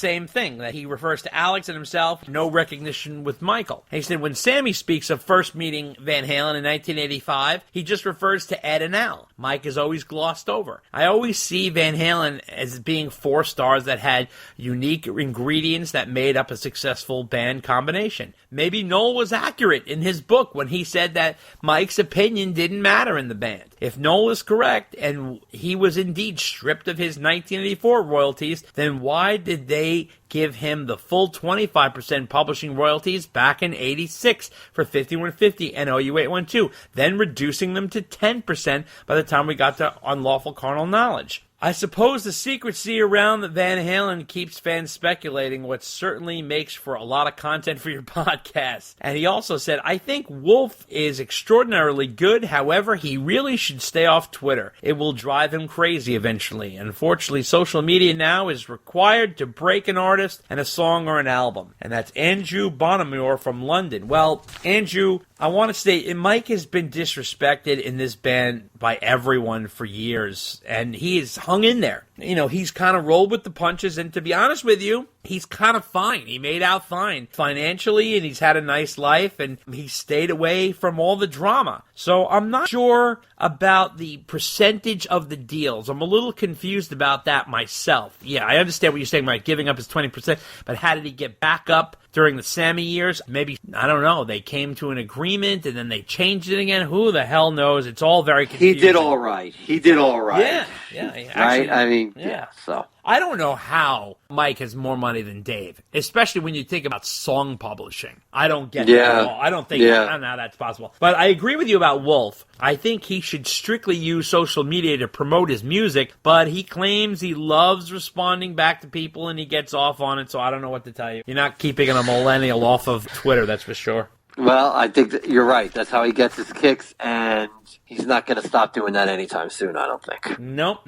same thing, that he refers to Alex and himself, no recognition with Michael. And he said when Sammy speaks of first meeting Van Halen in 1985, he just refers to Ed and Al. Mike is always glossed over. I always see Van Halen as being four stars that had unique ingredients that made up a successful band combination. Maybe Noel was accurate in his book when he said that Mike's opinion didn't matter in the band. If Noel is correct, and he was indeed stripped of his 1984 royalties, then why did they give him the full 25% publishing royalties back in 86 for 5150 and OU 812, then reducing them to 10% by the time we got to Unlawful Carnal Knowledge? I suppose the secrecy around the Van Halen keeps fans speculating, what certainly makes for a lot of content for your podcast. And he also said, I think Wolfe is extraordinarily good. However, he really should stay off Twitter. It will drive him crazy eventually. Unfortunately, social media now is required to break an artist and a song or an album. And that's Andrew Bonamore from London. Well, Andrew, I want to say Mike has been disrespected in this band by everyone for years, and he is hung in there. You know, he's kind of rolled with the punches, and to be honest with you, he's kind of fine. He made out fine financially, and he's had a nice life, and he stayed away from all the drama. So I'm not sure about the percentage of the deals. I'm a little confused about that myself. Yeah, I understand what you're saying, Mike, giving up his 20%, but how did he get back up during the Sammy years? Maybe, I don't know, they came to an agreement, and then they changed it again. Who the hell knows? It's all very confusing. He did all right. Yeah. Actually, right? I mean, yeah, so. I don't know how Mike has more money than Dave, especially when you think about song publishing. I don't get that at all. I don't know how that's possible. But I agree with you about Wolfe. I think he should strictly use social media to promote his music, but he claims he loves responding back to people and he gets off on it, so I don't know what to tell you. You're not keeping a millennial off of Twitter, that's for sure. Well, I think that you're right. That's how he gets his kicks, and he's not going to stop doing that anytime soon, I don't think. Nope.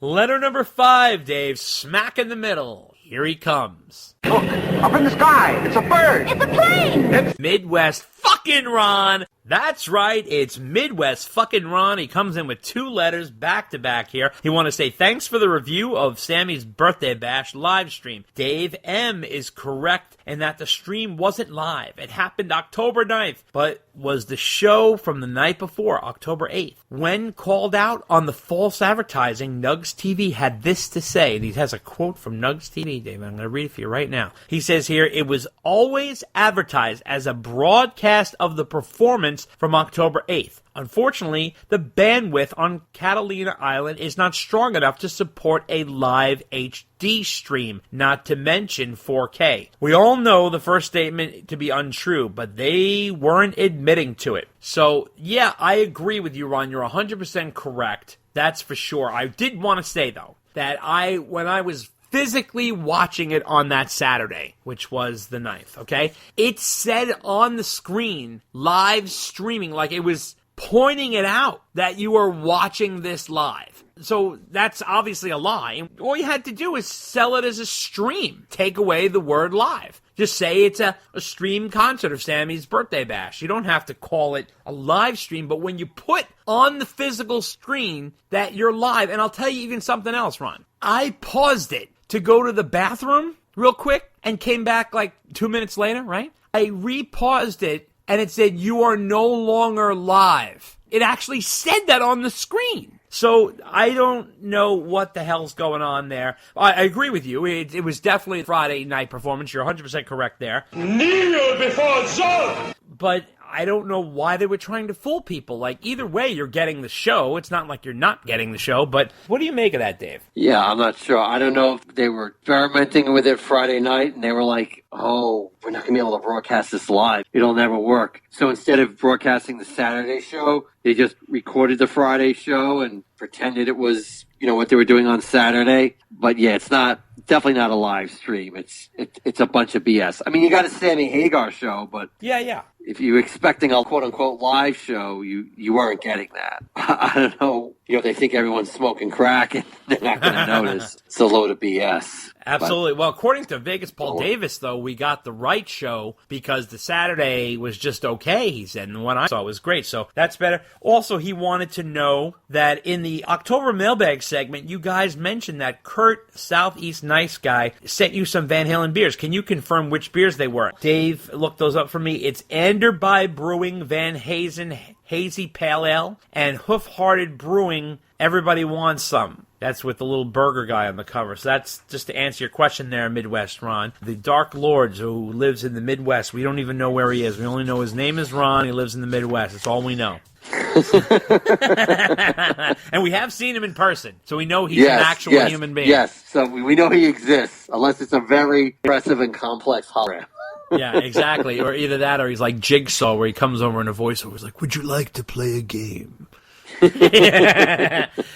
Letter number 5, Dave. Smack in the middle. Here he comes. Look, up in the sky. It's a bird. It's a plane. It's Midwest fucking Ron. That's right, it's Midwest fucking Ron. He comes in with 2 letters back to back here. He want to say thanks for the review of Sammy's Birthday Bash live stream. Dave M. is correct in that the stream wasn't live. It happened October 9th, but was the show from the night before, October 8th. When called out on the false advertising, Nugs TV had this to say, and he has a quote from Nugs TV, Dave. I'm going to read it for you right now. He says here, it was always advertised as a broadcast of the performance from October 8th. Unfortunately, the bandwidth on Catalina Island is not strong enough to support a live HD stream, not to mention 4K. We all know the first statement to be untrue, but they weren't admitting to it. So, yeah, I agree with you, Ron. You're 100% correct. That's for sure. I did want to say, though, that when I was physically watching it on that Saturday, which was the 9th, okay? It said on the screen, live streaming, like it was pointing it out that you were watching this live. So that's obviously a lie. All you had to do is sell it as a stream. Take away the word live. Just say it's a stream concert of Sammy's Birthday Bash. You don't have to call it a live stream, but when you put on the physical screen that you're live, and I'll tell you even something else, Ron. I paused it to go to the bathroom real quick and came back like 2 minutes later, right? I repaused it and it said, you are no longer live. It actually said that on the screen. So I don't know what the hell's going on there. I agree with you. It was definitely a Friday night performance. You're 100% correct there. kneel before Zod. But I don't know why they were trying to fool people. Like, either way, you're getting the show. It's not like you're not getting the show. But what do you make of that, Dave? Yeah, I'm not sure. I don't know if they were experimenting with it Friday night, and they were like, oh, we're not going to be able to broadcast this live. It'll never work. So instead of broadcasting the Saturday show, they just recorded the Friday show and pretended it was, what they were doing on Saturday. But yeah, it's definitely not a live stream. It's a bunch of BS. I mean, you got a Sammy Hagar show, but yeah. If you're expecting a quote-unquote live show, you weren't getting that. I don't know. They think everyone's smoking crack and they're not going to notice. It's a load of BS. Absolutely. Well, according to Vegas Paul Davis, though, we got the right show because the Saturday was just okay, he said, and what I saw was great, so that's better. Also, he wanted to know that in the October Mailbag segment, you guys mentioned that Kurt, Southeast Nice Guy, sent you some Van Halen beers. Can you confirm which beers they were? Dave looked those up for me. It's Anderby Brewing Van Hazen Hazy Pale Ale and Hoof-Hearted Brewing Everybody Wants Some. That's with the little burger guy on the cover. So that's just to answer your question there, Midwest Ron. The Dark Lords who lives in the Midwest. We don't even know where he is. We only know his name is Ron. He lives in the Midwest. That's all we know. And we have seen him in person, so we know he's an actual human being. Yes, so we know he exists, unless it's a very impressive and complex hologram. Yeah, exactly. Or either that or he's like Jigsaw, where he comes over in a voiceover. He's like, would you like to play a game?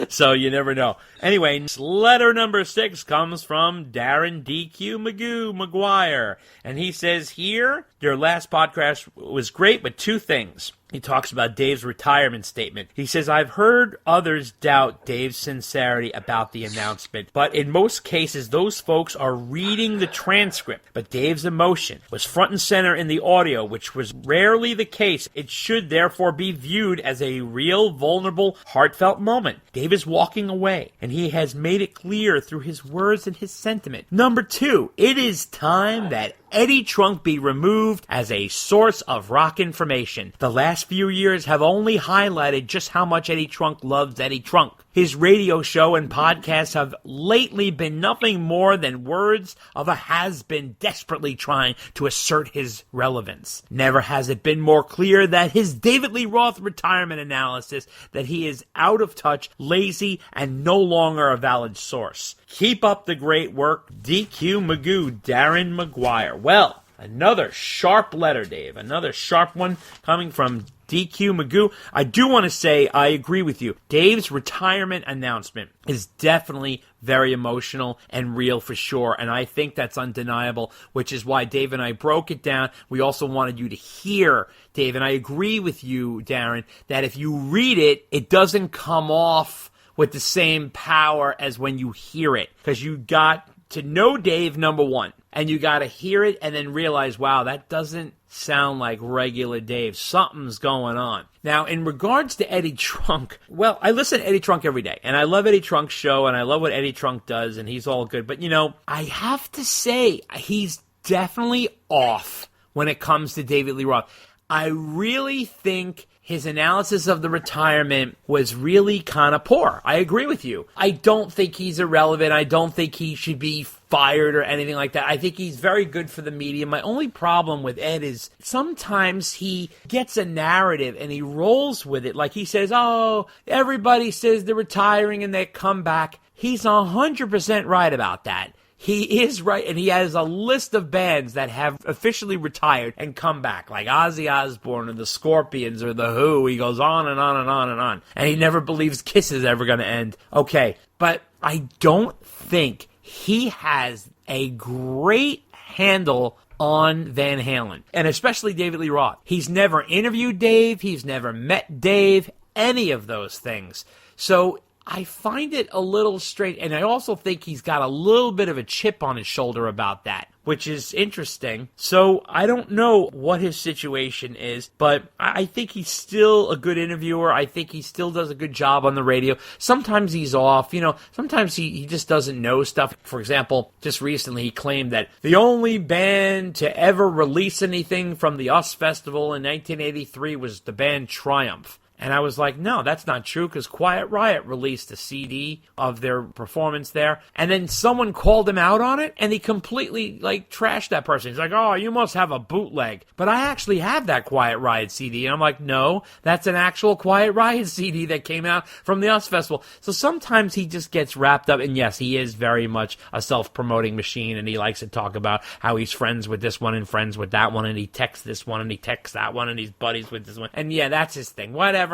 So you never know. Anyway, letter number 6 comes from Darren DQ Magoo McGuire. And he says here, your last podcast was great, but 2 things. He talks about Dave's retirement statement. He says, I've heard others doubt Dave's sincerity about the announcement, but in most cases, those folks are reading the transcript. But Dave's emotion was front and center in the audio, which was rarely the case. It should therefore be viewed as a real, vulnerable, heartfelt moment. Dave is walking away, and he has made it clear through his words and his sentiment. Number 2, it is time that Eddie Trunk be removed as a source of rock information. The last few years have only highlighted just how much Eddie Trunk loves Eddie Trunk. His radio show and podcasts have lately been nothing more than words of a has-been desperately trying to assert his relevance. Never has it been more clear that his David Lee Roth retirement analysis that he is out of touch, lazy, and no longer a valid source. Keep up the great work, DQ Magoo, Darren McGuire. Well, another sharp letter, Dave. Another sharp one coming from DQ Magoo. I do want to say I agree with you. Dave's retirement announcement is definitely very emotional and real for sure, and I think that's undeniable, which is why Dave and I broke it down. We also wanted you to hear, Dave, and I agree with you, Darren, that if you read it, it doesn't come off with the same power as when you hear it, because you got to know Dave, number 1, and you got to hear it and then realize, wow, that doesn't sound like regular Dave. Something's going on. Now, in regards to Eddie Trunk, well, I listen to Eddie Trunk every day, and I love Eddie Trunk's show, and I love what Eddie Trunk does, and he's all good. But, you know, I have to say, he's definitely off when it comes to David Lee Roth. I really think his analysis of the retirement was really kind of poor. I agree with you. I don't think he's irrelevant. I don't think he should be fired or anything like that. I think he's very good for the media. My only problem with Ed is sometimes he gets a narrative and he rolls with it. Like he says, oh, everybody says they're retiring and they come back. He's 100% right about that. He is right, and he has a list of bands that have officially retired and come back, like Ozzy Osbourne or the Scorpions or the Who. He goes on and on and on and on, and he never believes Kiss is ever going to end. Okay, but I don't think he has a great handle on Van Halen, and especially David Lee Roth. He's never interviewed Dave. He's never met Dave, any of those things. So I find it a little strange, and I also think he's got a little bit of a chip on his shoulder about that, which is interesting. So I don't know what his situation is, but I think he's still a good interviewer. I think he still does a good job on the radio. Sometimes he's off, you know, sometimes he just doesn't know stuff. For example, just recently he claimed that the only band to ever release anything from the US Festival in 1983 was the band Triumph. And I was like, no, that's not true, because Quiet Riot released a CD of their performance there. And then someone called him out on it, and he completely, trashed that person. He's like, oh, you must have a bootleg. But I actually have that Quiet Riot CD. And I'm like, no, that's an actual Quiet Riot CD that came out from the US Festival. So sometimes he just gets wrapped up. And yes, he is very much a self-promoting machine, and he likes to talk about how he's friends with this one and friends with that one, and he texts this one and he texts that one, and he's buddies with this one. And yeah, that's his thing. Whatever.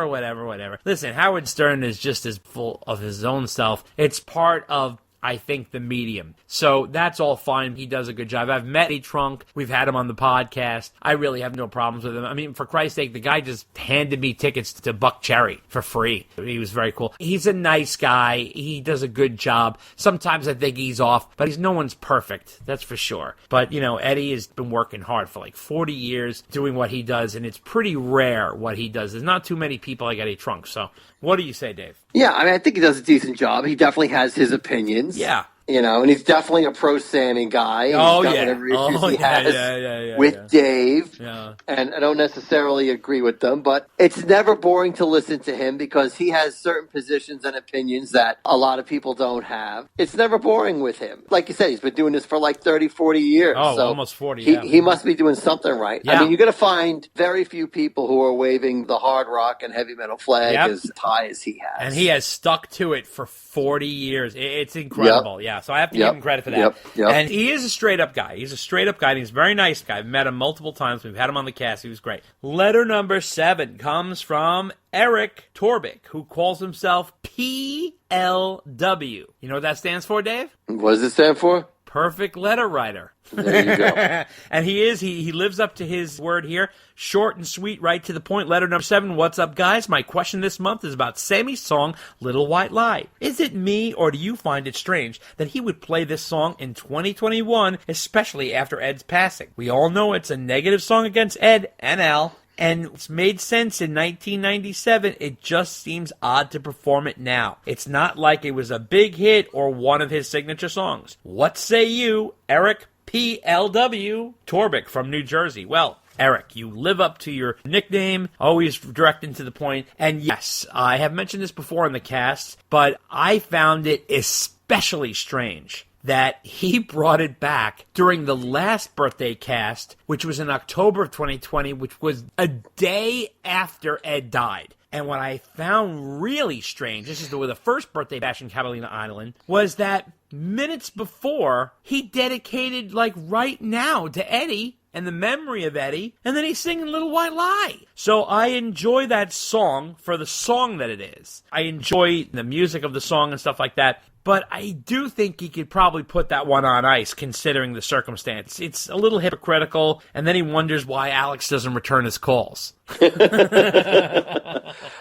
Listen, Howard Stern is just as full of his own self. It's part of, I think, the medium. So that's all fine. He does a good job. I've met Eddie Trunk. We've had him on the podcast. I really have no problems with him. I mean, for Christ's sake, the guy just handed me tickets to Buck Cherry for free. He was very cool. He's a nice guy. He does a good job. Sometimes I think he's off, but no one's perfect. That's for sure. But, Eddie has been working hard for like 40 years doing what he does, and it's pretty rare what he does. There's not too many people like Eddie Trunk. So what do you say, Dave? Yeah, I mean, I think he does a decent job. He definitely has his opinions. Yeah. And he's definitely a pro-Sammy guy. And Oh, he's got yeah. whatever issues he has with Dave. Yeah. And I don't necessarily agree with them, but it's never boring to listen to him because he has certain positions and opinions that a lot of people don't have. It's never boring with him. Like you said, he's been doing this for like 30, 40 years. Oh, so almost 40, he must be doing something right. Yeah. I mean, you're going to find very few people who are waving the hard rock and heavy metal flag as high as he has. And he has stuck to it for 40 years. It's incredible. Yeah, so I have to give him credit for that. And he is a straight-up guy. He's a straight-up guy, and he's a very nice guy. I've met him multiple times. We've had him on the cast. He was great. Letter number 7 comes from Eric Torbick, who calls himself PLW. You know what that stands for, Dave? What does it stand for? Perfect letter writer. There you go. And he lives up to his word here. Short and sweet, right to the point. Letter number 7. What's up, guys? My question this month is about Sammy's song, Little White Lie. Is it me, or do you find it strange that he would play this song in 2021, especially after Ed's passing? We all know it's a negative song against Ed and Al, and it's made sense in 1997. It just seems odd to perform it now. It's not like it was a big hit or one of his signature songs. What say you, Eric PLW Torbick from New Jersey? Well, Eric, you live up to your nickname, always direct and to the point. And yes, I have mentioned this before in the cast, but I found it especially strange that he brought it back during the last birthday cast, which was in October of 2020, which was a day after Ed died. And what I found really strange, this is the first birthday bash in Catalina Island, was that minutes before, he dedicated, like right now, to Eddie and the memory of Eddie, and then he's singing Little White Lie. So I enjoy that song for the song that it is. I enjoy the music of the song and stuff like that. But I do think he could probably put that one on ice, considering the circumstance. It's a little hypocritical, and then he wonders why Alex doesn't return his calls.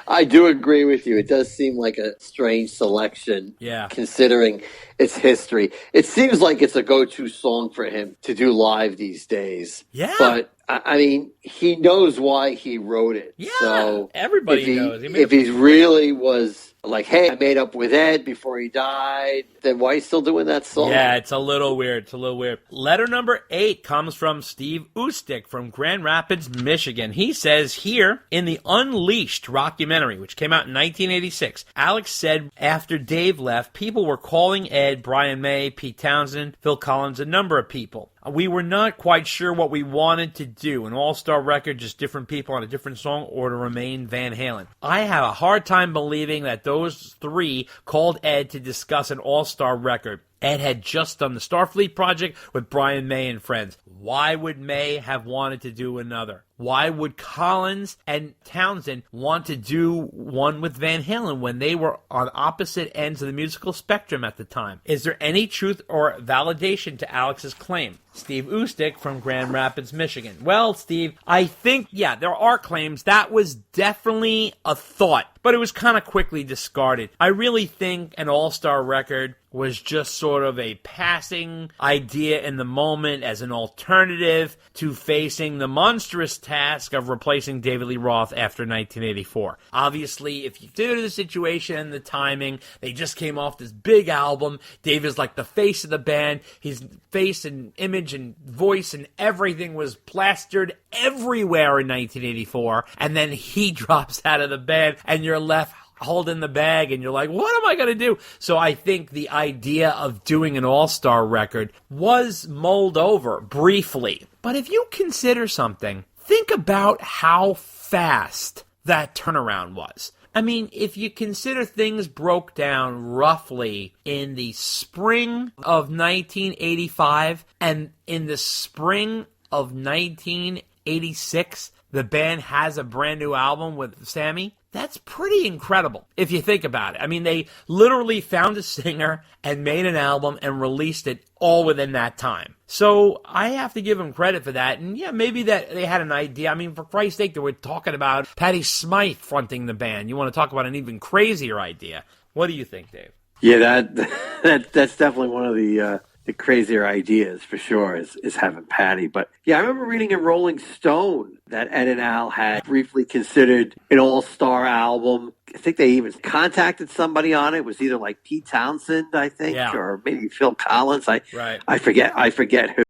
I do agree with you. It does seem like a strange selection, considering its history. It seems like it's a go-to song for him to do live these days. Yeah. But, I mean, he knows why he wrote it. Yeah, so everybody knows. If he really was like, hey, I made up with Ed before he died, then why are you still doing that song? Yeah, it's a little weird. Letter number 8 comes from Steve Ustic from Grand Rapids, Michigan. He says here, in the Unleashed documentary, which came out in 1986, Alex said after Dave left, people were calling Ed, Brian May, Pete Townsend, Phil Collins, a number of people. We were not quite sure what we wanted to do, an all-star record, just different people on a different song, or to remain Van Halen. I have a hard time believing that those 3 called Ed to discuss an all-star record. Ed had just done the Starfleet project with Brian May and friends. Why would May have wanted to do another? Why would Collins and Townsend want to do one with Van Halen when they were on opposite ends of the musical spectrum at the time? Is there any truth or validation to Alex's claim? Steve Ustic from Grand Rapids, Michigan. Well, Steve, I think, there are claims. That was definitely a thought, but it was kind of quickly discarded. I really think an all-star record was just sort of a passing idea in the moment as an alternative to facing the monstrous task of replacing David Lee Roth after 1984. Obviously, if you consider the situation and the timing, they just came off this big album. Dave is like the face of the band. His face and image and voice and everything was plastered everywhere in 1984. And then he drops out of the band and you're left holding the bag and you're like, what am I going to do? So I think the idea of doing an all-star record was mulled over briefly. But if you consider something, think about how fast that turnaround was. I mean, if you consider things broke down roughly in the spring of 1985 and in the spring of 1986, the band has a brand new album with Sammy. That's pretty incredible if you think about it. I mean, they literally found a singer and made an album and released it all within that time. So I have to give them credit for that. And yeah, maybe that they had an idea. I mean, for Christ's sake, they were talking about Patti Smythe fronting the band. You want to talk about an even crazier idea. What do you think, Dave? Yeah, that's definitely one of the crazier ideas for sure is having Patty. But yeah, I remember reading in Rolling Stone that Ed and Al had briefly considered an all-star album. I think they even contacted somebody on it. It was either like Pete Townsend, I think, or maybe Phil Collins. I forget who.